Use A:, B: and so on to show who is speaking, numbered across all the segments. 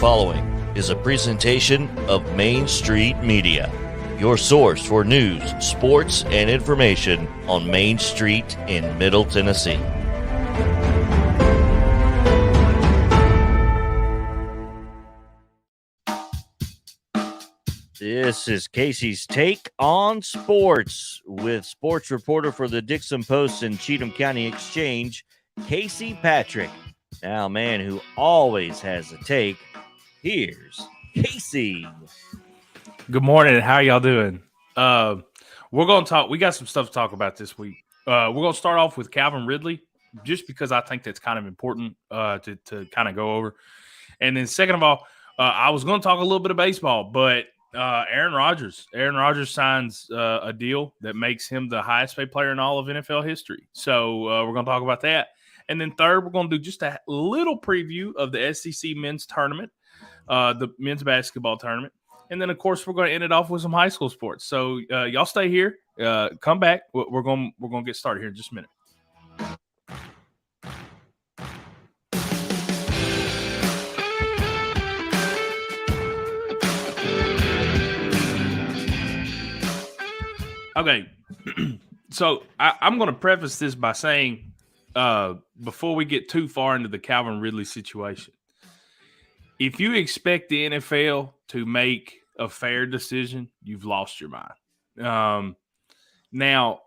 A: following is a presentation of Main Street Media, your source for news, sports, and information on Main Street in Middle Tennessee. This is Casey's Take on Sports with sports reporter for the Dickson Post and Cheatham County Exchange, Casey Patrick. Now, a man who always has a take, here's Casey.
B: Good morning. How y'all doing? We're going to talk. We got some stuff to talk about this week. We're going to start off with Calvin Ridley, just because I think that's kind of important to kind of go over. And then second of all, I was going to talk a little bit of baseball, but Aaron Rodgers signs a deal that makes him the highest paid player in all of NFL history. So we're going to talk about that. And then third, we're going to do just a little preview of the SEC men's tournament, the men's basketball tournament. And then, of course, we're going to end it off with some high school sports. So y'all stay here. Come back. We're going to get started here in just a minute. Okay, so I'm going to preface this by saying, before we get too far into the Calvin Ridley situation, if you expect the NFL to make a fair decision, you've lost your mind. Now,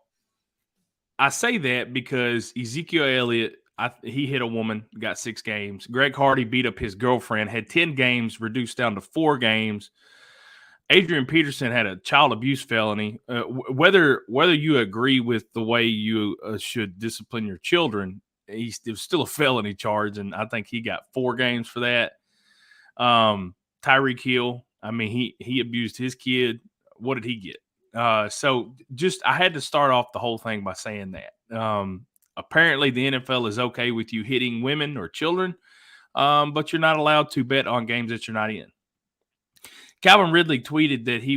B: I say that because Ezekiel Elliott, he hit a woman, got 6 games. Greg Hardy beat up his girlfriend, had 10 games, reduced down to 4 games. Adrian Peterson had a child abuse felony. Whether you agree with the way you should discipline your children, it was still a felony charge, and I think he got 4 games for that. Tyreek Hill, I mean, he abused his kid. What did he get? So just I had to start off the whole thing by saying that. Apparently, the NFL is okay with you hitting women or children, but you're not allowed to bet on games that you're not in. Calvin Ridley tweeted that he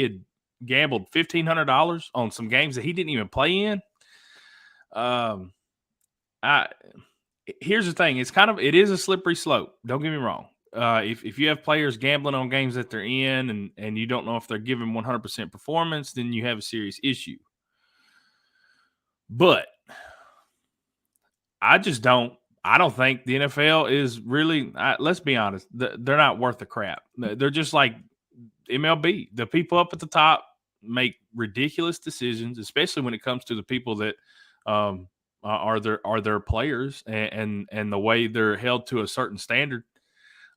B: had gambled $1,500 on some games that he didn't even play in. Here's the thing: it is a slippery slope. Don't get me wrong. If you have players gambling on games that they're in and you don't know if they're giving 100% performance, then you have a serious issue. But I don't think the NFL is really, let's be honest, they're not worth the crap. They're just like MLB. The people up at the top make ridiculous decisions, especially when it comes to the people that are their players and the way they're held to a certain standard.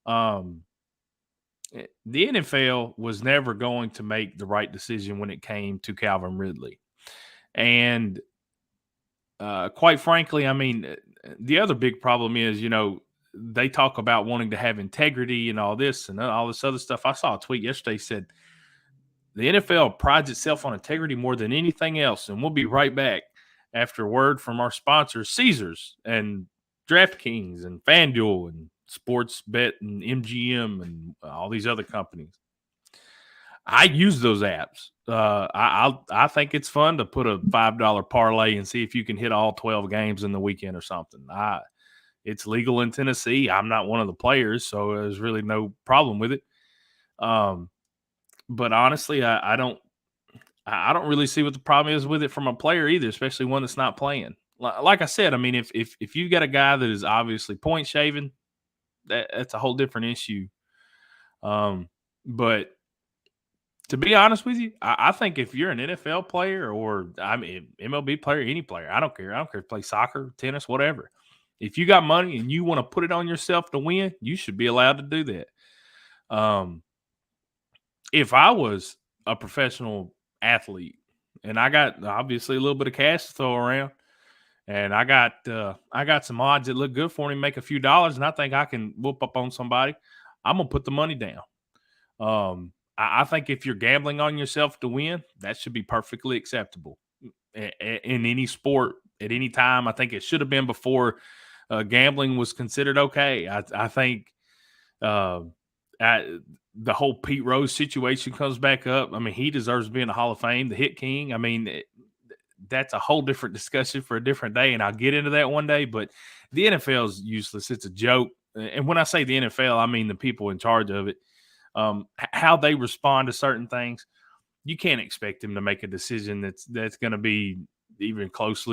B: The NFL was never going to make the right decision when it came to Calvin Ridley. And quite frankly, I mean, the other big problem is, they talk about wanting to have integrity and all this and all this other stuff. I saw a tweet yesterday said the NFL prides itself on integrity more than anything else. And we'll be right back after word from our sponsors, Caesars and DraftKings and FanDuel and Sportsbet and MGM and all these other companies. I use those apps. I think it's fun to put a $5 parlay and see if you can hit all 12 games in the weekend or something. It's legal in Tennessee. I'm not one of the players, so there's really no problem with it. But honestly, I don't really see what the problem is with it from a player either, especially one that's not playing. Like I said, I mean, if you got a guy that is obviously point shaving, that's a whole different issue. But to be honest with you, I think if you're an NFL player or MLB player, any player, I don't care. I don't care if you play soccer, tennis, whatever. If you got money and you want to put it on yourself to win, you should be allowed to do that. If I was a professional athlete and I got obviously a little bit of cash to throw around and I got some odds that look good for me, make a few dollars, and I think I can whoop up on somebody, I'm going to put the money down. I think if you're gambling on yourself to win, that should be perfectly acceptable in any sport at any time. I think it should have been before gambling was considered okay. I think the whole Pete Rose situation comes back up. I mean, he deserves to be in the Hall of Fame, the hit king. I mean, that's a whole different discussion for a different day, and I'll get into that one day. But the NFL is useless. It's a joke. and when I say the NFL, I mean the people in charge of it, how they respond to certain things. You can't expect them to make a decision that's going to be even close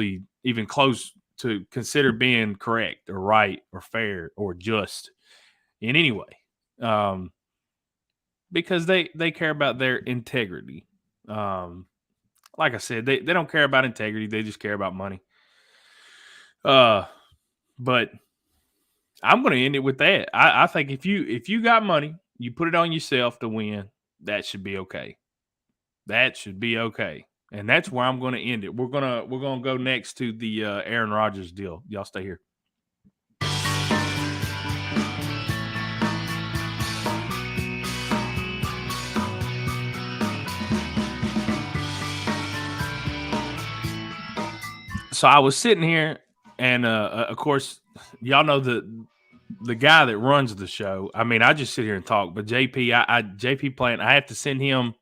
B: to consider being correct or right or fair or just in any way, because they care about their integrity. Like I said, they don't care about integrity; they just care about money. But I'm going to end it with that. I think if you got money, you put it on yourself to win. That should be okay. That should be okay. And that's where I'm going to end it. We're gonna go next to the Aaron Rodgers deal. Y'all stay here. So I was sitting here, and of course, y'all know the guy that runs the show. I mean, I just sit here and talk. But JP Plant, I have to send him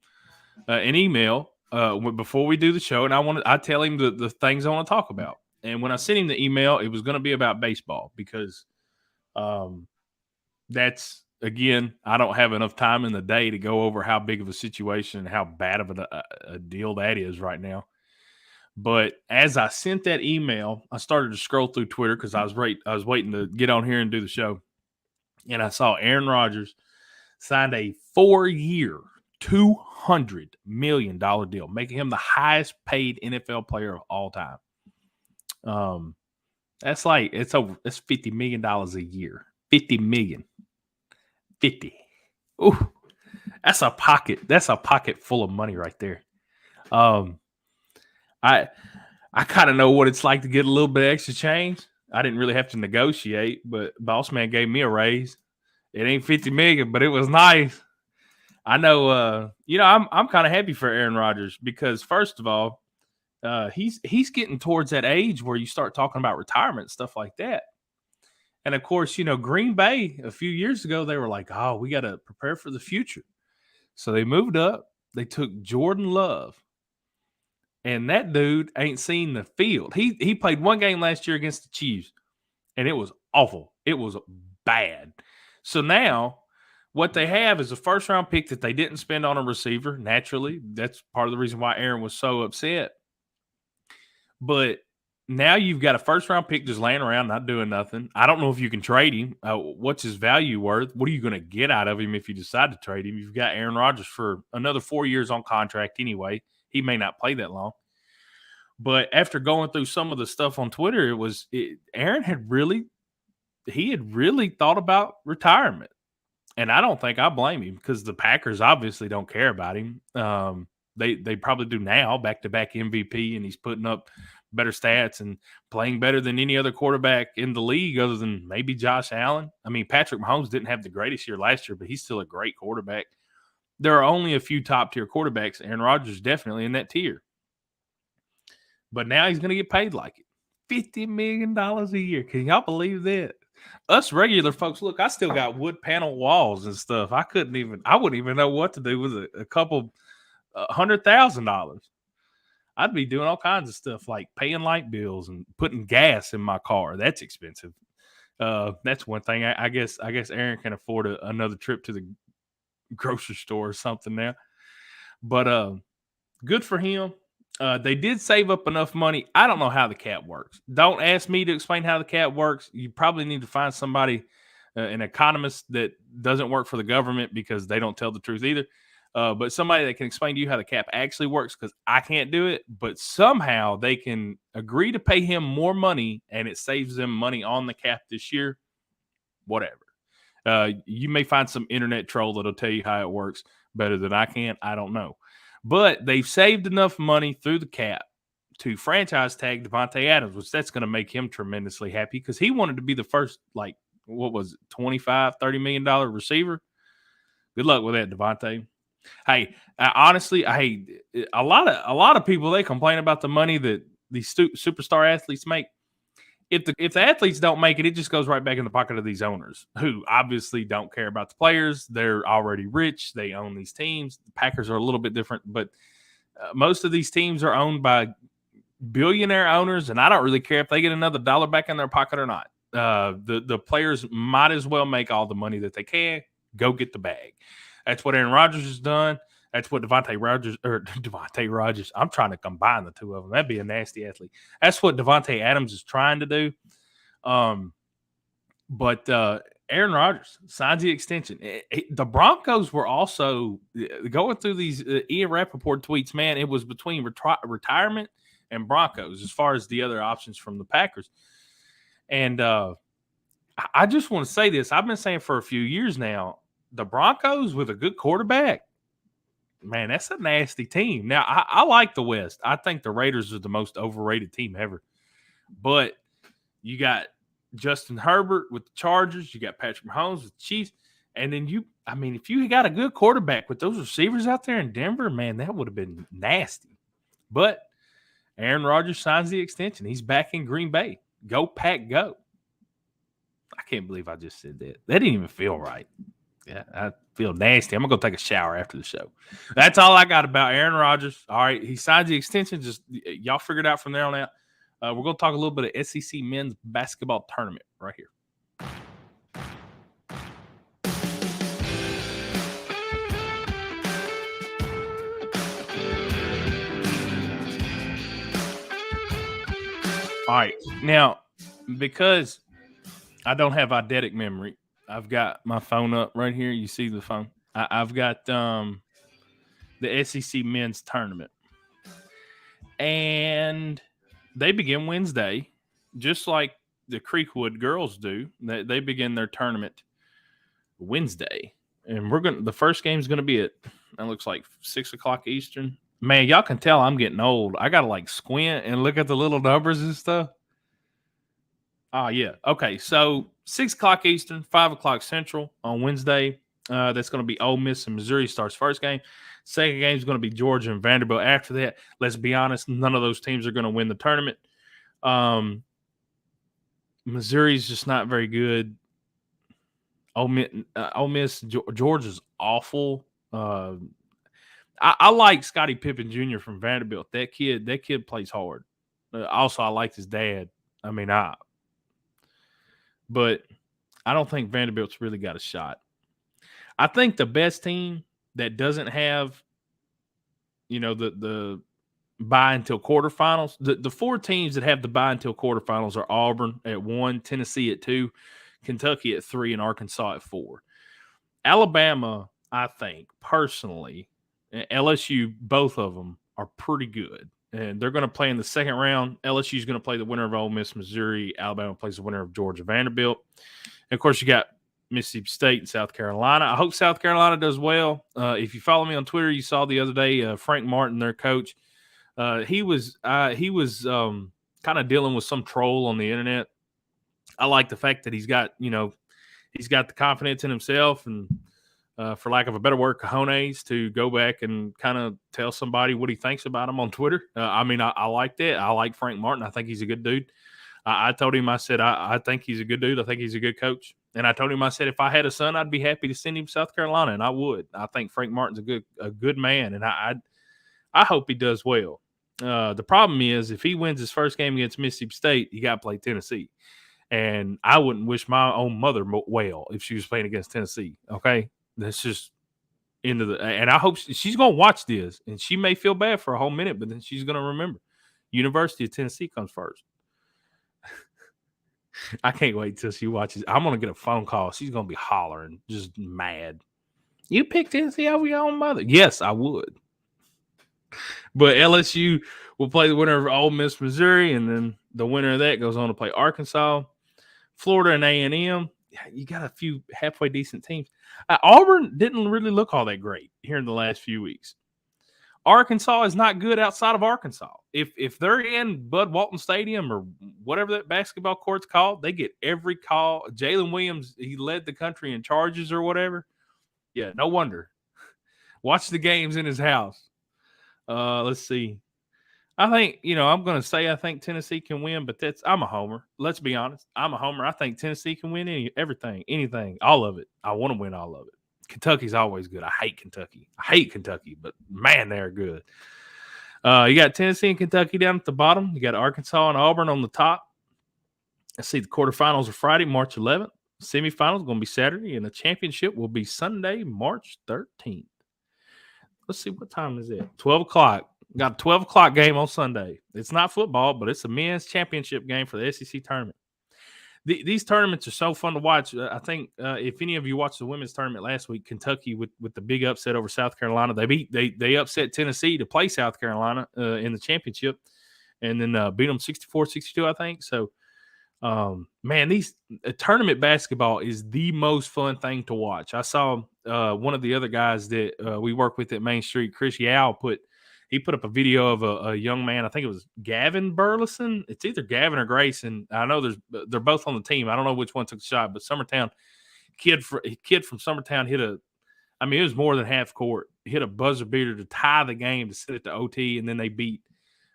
B: an email before we do the show, and I tell him the things I want to talk about. And when I sent him the email, it was going to be about baseball because that's, again, I don't have enough time in the day to go over how big of a situation and how bad of a deal that is right now. But as I sent that email, I started to scroll through Twitter because I was waiting to get on here and do the show. And I saw Aaron Rodgers signed a 4-year, $200 million deal, making him the highest paid NFL player of all time. That's $50 million a year. 50 million. 50. Ooh, that's a pocket full of money right there. I kind of know what it's like to get a little bit extra change. I didn't really have to negotiate, but boss man gave me a raise. It ain't 50 million, but it was nice. I know, I'm kind of happy for Aaron Rodgers because first of all, he's getting towards that age where you start talking about retirement and stuff like that. And of course, Green Bay a few years ago, they were like, oh, we got to prepare for the future. So they moved up. They took Jordan Love. And that dude ain't seen the field. He played one game last year against the Chiefs, and it was awful. It was bad. So now what they have is a first-round pick that they didn't spend on a receiver. Naturally, that's part of the reason why Aaron was so upset. But now you've got a first-round pick just laying around, not doing nothing. I don't know if you can trade him. What's his value worth? What are you going to get out of him if you decide to trade him? You've got Aaron Rodgers for another 4 years on contract anyway. He may not play that long. But after going through some of the stuff on Twitter, Aaron had really thought about retirement. And I don't think I blame him because the Packers obviously don't care about him. They probably do now, back-to-back MVP, and he's putting up better stats and playing better than any other quarterback in the league other than maybe Josh Allen. I mean, Patrick Mahomes didn't have the greatest year last year, but he's still a great quarterback. There are only a few top-tier quarterbacks. Aaron Rodgers is definitely in that tier. But now he's going to get paid like it. $50 million a year. Can y'all believe that? Us regular folks, look, I still got wood panel walls and stuff. I wouldn't even know what to do with a couple $100,000. I'd be doing all kinds of stuff like paying light bills and putting gas in my car. That's expensive. That's one thing. I guess Aaron can afford another trip to the grocery store or something now. But good for him. They did save up enough money. I don't know how the cap works. Don't ask me to explain how the cap works. You probably need to find somebody, an economist that doesn't work for the government because they don't tell the truth either. But somebody that can explain to you how the cap actually works because I can't do it. But somehow they can agree to pay him more money and it saves them money on the cap this year. Whatever. You may find some internet troll that'll tell you how it works better than I can. I don't know. But they've saved enough money through the cap to franchise tag Devontae Adams, which that's going to make him tremendously happy because he wanted to be the first, $25, $30 million receiver. Good luck with that, Devontae. Hey, honestly, a lot of people, they complain about the money that these superstar athletes make. If the athletes don't make it, it just goes right back in the pocket of these owners who obviously don't care about the players. They're already rich. They own these teams. The Packers are a little bit different, but most of these teams are owned by billionaire owners, and I don't really care if they get another dollar back in their pocket or not. The players might as well make all the money that they can. Go get the bag. That's what Aaron Rodgers has done. That's what Devontae Rodgers. I'm trying to combine the two of them. That'd be a nasty athlete. That's what Devontae Adams is trying to do. But Aaron Rodgers signs the extension. The Broncos were also going through these Ian Rappaport tweets. Man, it was between retirement and Broncos as far as the other options from the Packers. And I just want to say this. I've been saying for a few years now, the Broncos with a good quarterback, man, that's a nasty team. Now, I like the West. I think the Raiders are the most overrated team ever. But you got Justin Herbert with the Chargers. You got Patrick Mahomes with the Chiefs. And then if you got a good quarterback with those receivers out there in Denver, man, that would have been nasty. But Aaron Rodgers signs the extension. He's back in Green Bay. Go, Pack, go. I can't believe I just said that. That didn't even feel right. Yeah, I feel nasty. I'm going to go take a shower after the show. That's all I got about Aaron Rodgers. All right, he signs the extension. Just y'all figure it out from there on out. We're going to talk a little bit of SEC men's basketball tournament right here. All right, now, because I don't have eidetic memory, I've got my phone up right here. You see the phone? I've got the SEC men's tournament. And they begin Wednesday, just like the Creekwood girls do. They begin their tournament Wednesday. And the first game is going to be it looks like 6 o'clock Eastern. Man, y'all can tell I'm getting old. I got to squint and look at the little numbers and stuff. Oh, yeah. Okay, so 6 o'clock Eastern, 5 o'clock Central on Wednesday. That's going to be Ole Miss and Missouri starts first game. Second game is going to be Georgia and Vanderbilt. After that, let's be honest, none of those teams are going to win the tournament. Missouri's just not very good. Ole Miss, Georgia's awful. I like Scottie Pippen Jr. from Vanderbilt. That kid plays hard. Also, I like his dad. But I don't think Vanderbilt's really got a shot. I think the best team that doesn't have, the bye until quarterfinals, the four teams that have the bye until quarterfinals are Auburn at 1, Tennessee at 2, Kentucky at 3, and Arkansas at 4. Alabama, I think, personally, LSU, both of them are pretty good. And they're going to play in the second round. LSU is going to play the winner of Ole Miss, Missouri. Alabama plays the winner of Georgia, Vanderbilt. And, of course, you got Mississippi State and South Carolina. I hope South Carolina does well. If you follow me on Twitter, you saw the other day Frank Martin, their coach. He was kind of dealing with some troll on the internet. I like the fact that he's got the confidence in himself and, for lack of a better word, cojones to go back and kind of tell somebody what he thinks about him on Twitter. I like that. I like Frank Martin. I think he's a good dude. I told him, I said, I think he's a good dude. I think he's a good coach. And I told him, I said, if I had a son, I'd be happy to send him to South Carolina, and I would. I think Frank Martin's a good man, and I hope he does well. The problem is, if he wins his first game against Mississippi State, he got to play Tennessee. And I wouldn't wish my own mother well if she was playing against Tennessee, okay? That's just and I hope she's going to watch this, and she may feel bad for a whole minute, but then she's going to remember. University of Tennessee comes first. I can't wait till she watches. I'm going to get a phone call. She's going to be hollering, just mad. You picked Tennessee over your own mother? Yes, I would. But LSU will play the winner of Ole Miss, Missouri, and then the winner of that goes on to play Arkansas. Florida and A&M. You got a few halfway decent teams. Auburn didn't really look all that great here in the last few weeks. Arkansas is not good outside of Arkansas. If they're in Bud Walton Stadium or whatever that basketball court's called, they get every call. Jalen Williams, he led the country in charges or whatever. Yeah, no wonder. Watch the games in his house. Let's see. I think, I'm going to say I think Tennessee can win, but I'm a homer. Let's be honest. I'm a homer. I think Tennessee can win everything, anything, all of it. I want to win all of it. Kentucky's always good. I hate Kentucky, but man, they're good. You got Tennessee and Kentucky down at the bottom. You got Arkansas and Auburn on the top. let's see, the quarterfinals are Friday, March 11th. Semifinals going to be Saturday, and the championship will be Sunday, March 13th. Let's see, what time is it? 12 o'clock. Got a 12 o'clock game on Sunday. It's not football, but it's a men's championship game for the SEC tournament. These tournaments are so fun to watch. I think if any of you watched the women's tournament last week, Kentucky with the big upset over South Carolina, they upset Tennessee to play South Carolina in the championship, and then beat them 64-62, I think. So, man, these tournament basketball is the most fun thing to watch. I saw one of the other guys that we work with at Main Street, Chris Yao, put up a video of a young man. I think it was Gavin Burleson. It's either Gavin or Grayson. I know they're both on the team. I don't know which one took the shot, but Summertown kid from Summertown hit it was more than half court. Hit a buzzer beater to tie the game to send it to OT, and then they beat,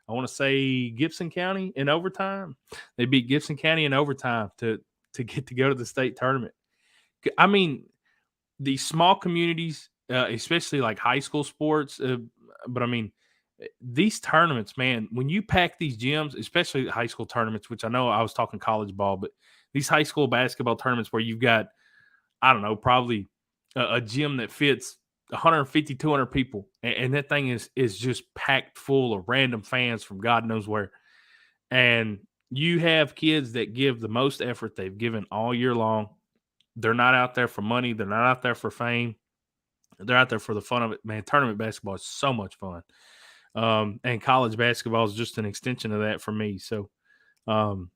B: I want to say, Gibson County in overtime. They beat Gibson County in overtime to get to go to the state tournament. I mean, these small communities, especially like high school sports, but I mean, these tournaments, man, when you pack these gyms, especially high school tournaments, which I know I was talking college ball, but these high school basketball tournaments where you've got, I don't know, probably a gym that fits 150, 200 people, and that thing is just packed full of random fans from God knows where. And you have kids that give the most effort they've given all year long. They're not out there for money. They're not out there for fame. They're out there for the fun of it. Man, tournament basketball is so much fun. And college basketball is just an extension of that for me. So, and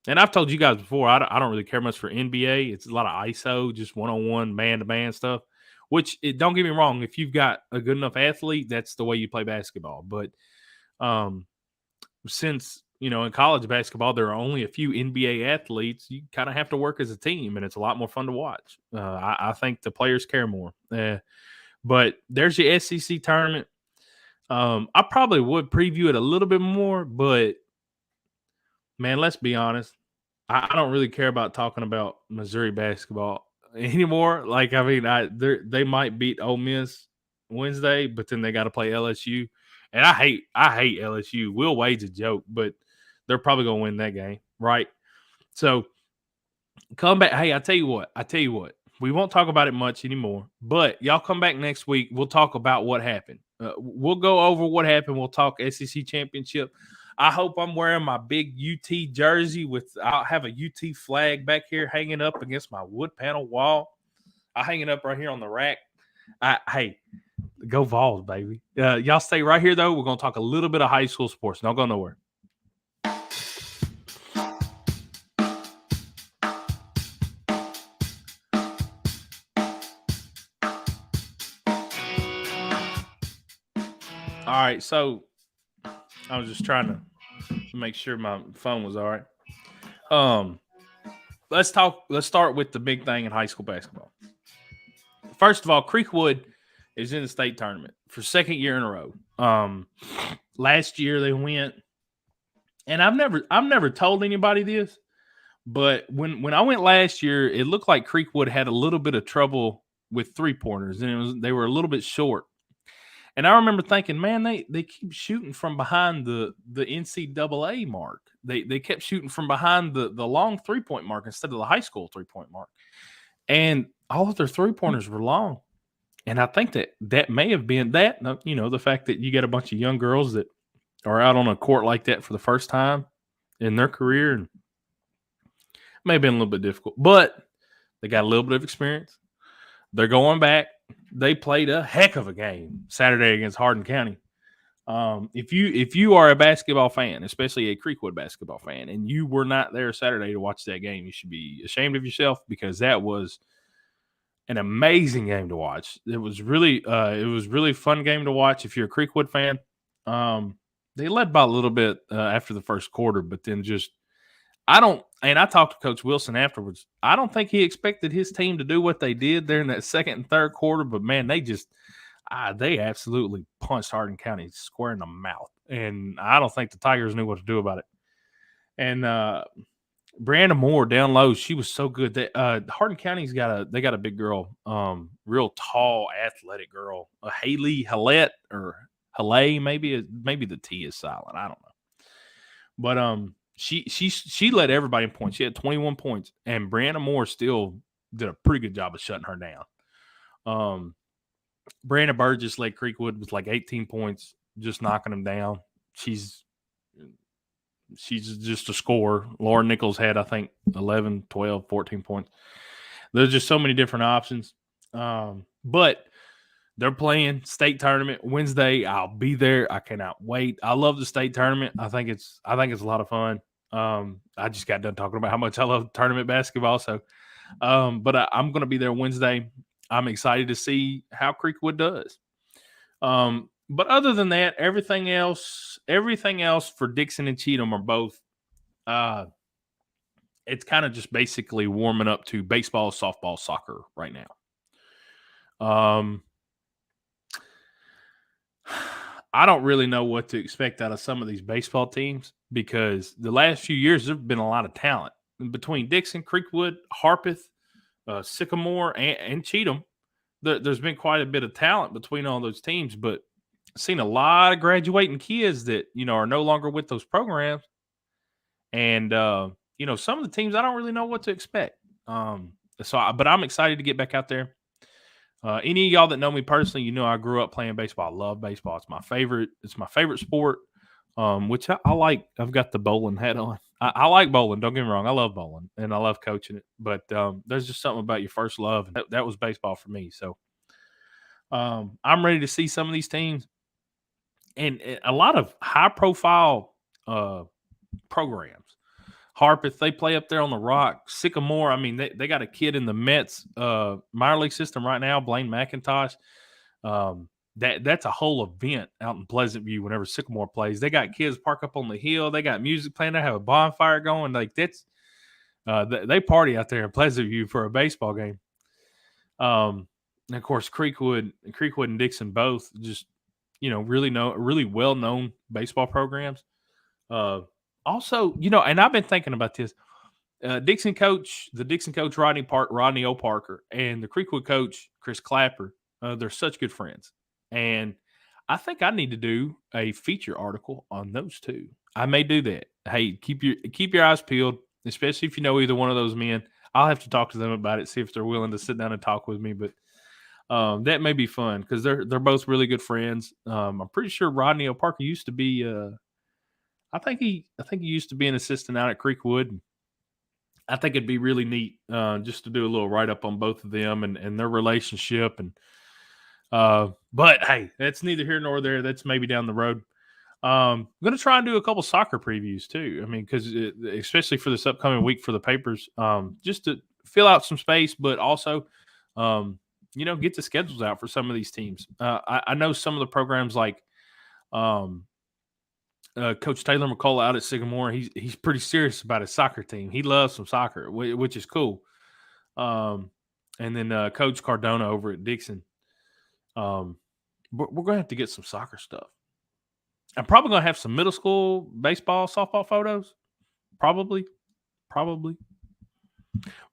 B: I've told you guys before, I don't really care much for NBA. It's a lot of ISO, just one-on-one, man-to-man stuff, which, don't get me wrong, if you've got a good enough athlete, that's the way you play basketball. But since, in college basketball, there are only a few NBA athletes, you kind of have to work as a team, and it's a lot more fun to watch. I think the players care more. But there's your SEC tournament. I probably would preview it a little bit more, but man, let's be honest. I don't really care about talking about Missouri basketball anymore. Like, I mean, they might beat Ole Miss Wednesday, but then they got to play LSU, and I hate LSU. Will Wade's a joke, but they're probably gonna win that game, right? So come back. Hey, I tell you what. We won't talk about it much anymore, but y'all come back next week. We'll talk about what happened. We'll go over what happened. We'll talk SEC championship. I hope I'm wearing my big UT jersey I'll have a UT flag back here hanging up against my wood panel wall. I hang it up right here on the rack. Hey, go Vols, baby. Y'all stay right here, though. We're going to talk a little bit of high school sports. Don't go nowhere. All right, so I was just trying to make sure my phone was all right. Let's start with the big thing in high school basketball. First of all, Creekwood is in the state tournament for second year in a row. Last year they went, and I've never told anybody this, but when I went last year, it looked like Creekwood had a little bit of trouble with 3-pointers, and they were a little bit short. And I remember thinking, man, they keep shooting from behind the NCAA mark. They kept shooting from behind the long 3-point mark instead of the high school 3-point mark. And all of their 3-pointers were long. And I think that may have been that, the fact that you got a bunch of young girls that are out on a court like that for the first time in their career. And it may have been a little bit difficult. But they got a little bit of experience. They're going back. They played a heck of a game Saturday against Hardin County. If you are a basketball fan, especially a Creekwood basketball fan, and you were not there Saturday to watch that game, you should be ashamed of yourself, because that was an amazing game to watch. It was really fun game to watch if you're a Creekwood fan. They led by a little bit after the first quarter, but then I talked to Coach Wilson afterwards. I don't think he expected his team to do what they did there in that second and third quarter, but man, they absolutely punched Hardin County square in the mouth. And I don't think the Tigers knew what to do about it. And Brianna Moore down low, she was so good. Hardin County's got a big girl, real tall, athletic girl, Haley Hallett or Haley, maybe the T is silent. I don't know. But She led everybody in points. She had 21 points, and Brianna Moore still did a pretty good job of shutting her down. Brianna Burgess led Creekwood with like 18 points, just knocking them down. She's just a scorer. Lauren Nichols had, I think, 11, 12, 14 points. There's just so many different options. But they're playing state tournament Wednesday. I'll be there. I cannot wait. I love the state tournament. I think it's a lot of fun. I just got done talking about how much I love tournament basketball. So, but I'm going to be there Wednesday. I'm excited to see how Creekwood does. But other than that, everything else for Dickson and Cheatham are both. It's kind of just basically warming up to baseball, softball, soccer right now. I don't really know what to expect out of some of these baseball teams because the last few years there have been a lot of talent between Dickson, Creekwood, Harpeth, Sycamore, and Cheatham. There's been quite a bit of talent between all those teams, but I've seen a lot of graduating kids that are no longer with those programs, and some of the teams I don't really know what to expect. But I'm excited to get back out there. Any of y'all that know me personally, I grew up playing baseball. I love baseball. It's my favorite. It's my favorite sport, which I like. I've got the bowling hat on. I like bowling. Don't get me wrong. I love bowling, and I love coaching it. But there's just something about your first love. That was baseball for me. So I'm ready to see some of these teams. And a lot of high-profile programs. Harpeth, they play up there on the Rock. Sycamore, I mean, they got a kid in the Mets minor league system right now, Blaine McIntosh. That's a whole event out in Pleasant View whenever Sycamore plays. They got kids park up on the hill. They got music playing. They have a bonfire going. Like that's they party out there in Pleasant View for a baseball game. And of course, Creekwood and Dickson both just really well known baseball programs. Also, and I've been thinking about this. The Dickson coach, Rodney O. Parker, and the Creekwood coach, Chris Clapper, they're such good friends. And I think I need to do a feature article on those two. I may do that. Hey, keep your eyes peeled, especially if you know either one of those men. I'll have to talk to them about it, see if they're willing to sit down and talk with me. But that may be fun because they're both really good friends. I'm pretty sure Rodney O. Parker used to be I think he used to be an assistant out at Creekwood. I think it'd be really neat just to do a little write up on both of them and their relationship. And but hey, that's neither here nor there. That's maybe down the road. I'm going to try and do a couple soccer previews too. I mean, because especially for this upcoming week for the papers, just to fill out some space, but also, get the schedules out for some of these teams. I know some of the programs like. Coach Taylor McCullough out at Sycamore, he's pretty serious about his soccer team. He loves some soccer, which is cool. And then Coach Cardona over at Dickson. We're going to have to get some soccer stuff. I'm probably going to have some middle school baseball, softball photos. Probably.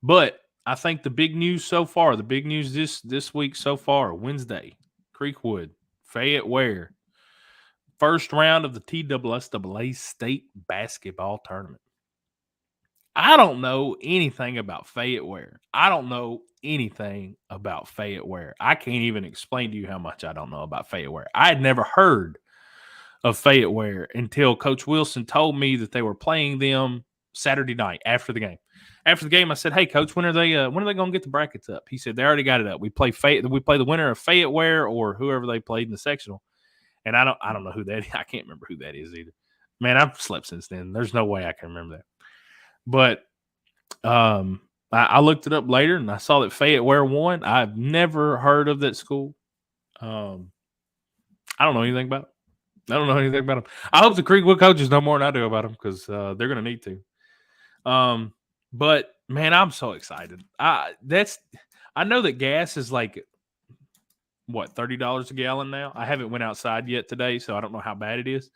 B: But I think the big news this week so far, Wednesday, Creekwood, Fayette Ware. First round of the TSSAA state basketball tournament. I don't know anything about Fayette Ware. I can't even explain to you how much I don't know about Fayette Ware. I had never heard of Fayette Ware until Coach Wilson told me that they were playing them Saturday night after the game. After the game, I said, "Hey, Coach, when are they going to get the brackets up?" He said, "They already got it up. We play the winner of Fayette Ware or whoever they played in the sectional." And I don't know who that is. I can't remember who that is either. Man, I've slept since then. There's no way I can remember that. But I looked it up later, and I saw that Fayette Ware won. I've never heard of that school. I don't know anything about them. I hope the Creekwood coaches know more than I do about them because they're going to need to. But, man, I'm so excited. I know that gas is like – what, $30 a gallon now? I haven't went outside yet today, so I don't know how bad it is.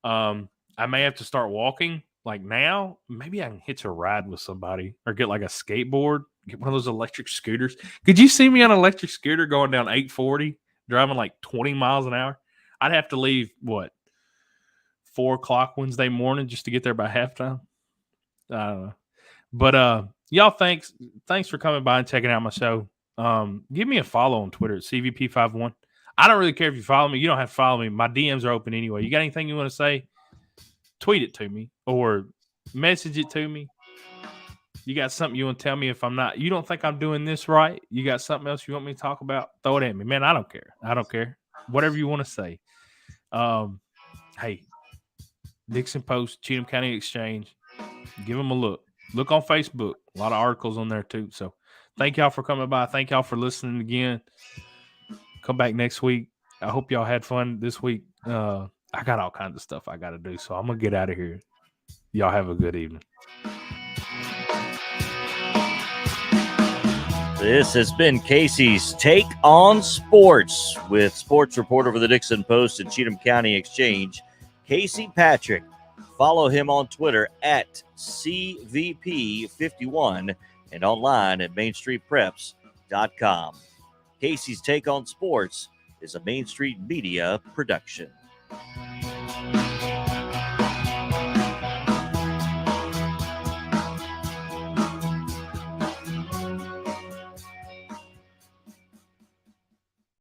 B: I may have to start walking like now. Maybe I can hitch a ride with somebody or get like a skateboard, get one of those electric scooters. Could you see me on an electric scooter going down 840, driving like 20 miles an hour? I'd have to leave, 4:00 Wednesday morning just to get there by halftime. I don't know. But y'all, thanks for coming by and checking out my show. Give me a follow on Twitter at CVP51. I don't really care if you follow me. You don't have to follow me. My DMs are open anyway. You got anything you want to say? Tweet it to me or message it to me. You got something you want to tell me if I'm not, you don't think I'm doing this right? You got something else you want me to talk about? Throw it at me. Man, I don't care. Whatever you want to say. Hey, Dickson Post, Cheatham County Exchange. Give them a look. Look on Facebook. A lot of articles on there too. So thank y'all for coming by. Thank y'all for listening again. Come back next week. I hope y'all had fun this week. I got all kinds of stuff I got to do, so I'm going to get out of here. Y'all have a good evening.
A: This has been Casey's Take on Sports with sports reporter for the Dickson Post and Cheatham County Exchange, Casey Patrick. Follow him on Twitter at CVP51 and online at MainStreetPreps.com. Casey's Take on Sports is a Main Street Media production.